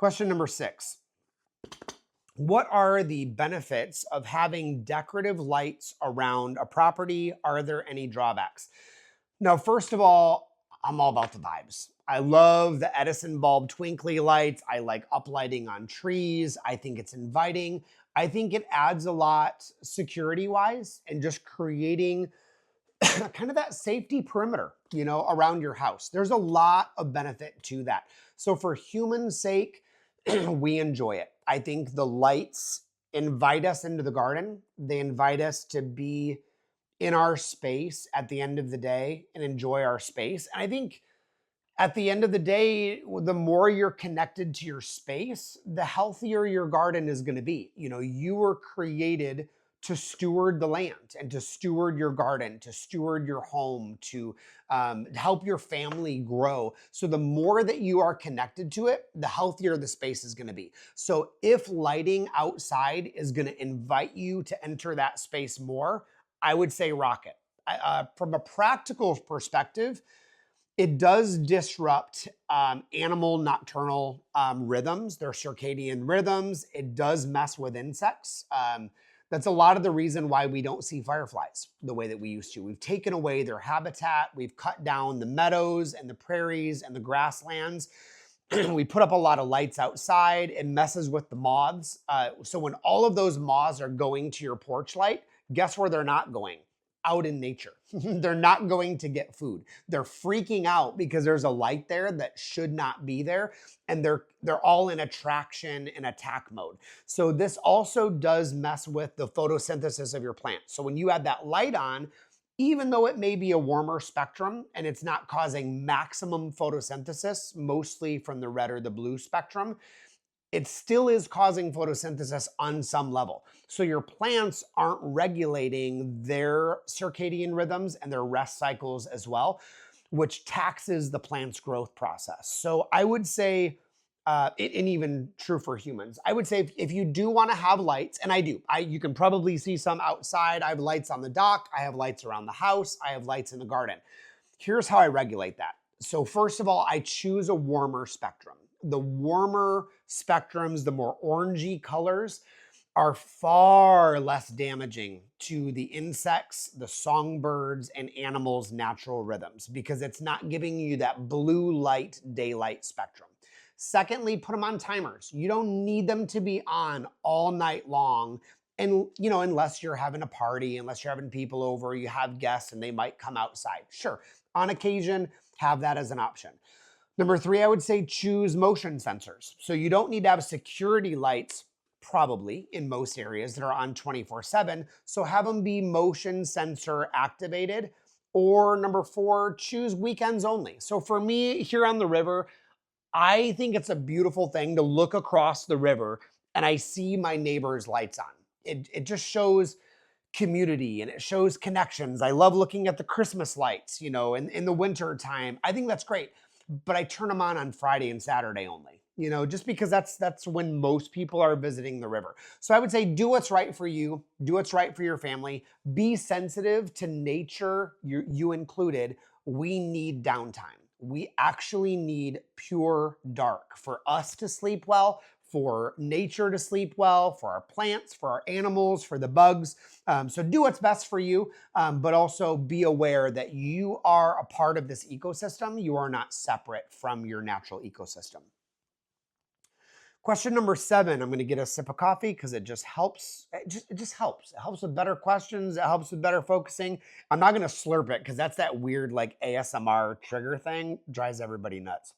Question number 6. What are the benefits of having decorative lights around a property? Are there any drawbacks? Now, first of all, I'm all about the vibes. I love the Edison bulb twinkly lights. I like uplighting on trees. I think it's inviting. I think it adds a lot security wise and just creating kind of that safety perimeter, around your house. There's a lot of benefit to that. So for human sake, we enjoy it. I think the lights invite us into the garden. They invite us to be in our space at the end of the day and enjoy our space. And I think at the end of the day, the more you're connected to your space, the healthier your garden is going to be. You were created to steward the land and to steward your garden, to steward your home, to help your family grow. So the more that you are connected to it, the healthier the space is going to be. So if lighting outside is going to invite you to enter that space more, I would say rock it. From a practical perspective, it does disrupt animal nocturnal rhythms, their circadian rhythms. It does mess with insects. That's a lot of the reason why we don't see fireflies the way that we used to. We've taken away their habitat. We've cut down the meadows and the prairies and the grasslands. We put up a lot of lights outside. It messes with the moths. So when all of those moths are going to your porch light, guess where they're not going? Out in nature. They're not going to get food. They're freaking out because there's a light there that should not be there. And they're all in attraction and attack mode. So this also does mess with the photosynthesis of your plant. So when you have that light on, even though it may be a warmer spectrum and it's not causing maximum photosynthesis, mostly from the red or the blue spectrum, it still is causing photosynthesis on some level. So your plants aren't regulating their circadian rhythms and their rest cycles as well, which taxes the plant's growth process. So I would say, and even true for humans, I would say if you do want to have lights, and I do, you can probably see some outside. I have lights on the dock. I have lights around the house. I have lights in the garden. Here's how I regulate that. So first of all, I choose a warmer spectrum. The warmer spectrums, the more orangey colors, are far less damaging to the insects, the songbirds, and animals' natural rhythms because it's not giving you that blue light daylight spectrum. Secondly, put them on timers. You don't need them to be on all night long. And, unless you're having a party, unless you're having people over, you have guests and they might come outside. Sure, on occasion, have that as an option. Number 3, I would say choose motion sensors. So you don't need to have security lights, probably in most areas that are on 24/7. So have them be motion sensor activated. Or number 4, choose weekends only. So for me here on the river, I think it's a beautiful thing to look across the river and I see my neighbor's lights on. It just shows community and it shows connections. I love looking at the Christmas lights, in the winter time. I think that's great. But I turn them on Friday and Saturday only, just because that's when most people are visiting the river. So I would say do what's right for you, do what's right for your family, be sensitive to nature, you included. We need downtime. We actually need pure dark for us to sleep well, for nature to sleep well, for our plants, for our animals, for the bugs. So do what's best for you, but also be aware that you are a part of this ecosystem. You are not separate from your natural ecosystem. Question number 7, I'm going to get a sip of coffee because it just helps. It just helps. It helps with better questions. It helps with better focusing. I'm not going to slurp it because that's that weird like ASMR trigger thing. Drives everybody nuts.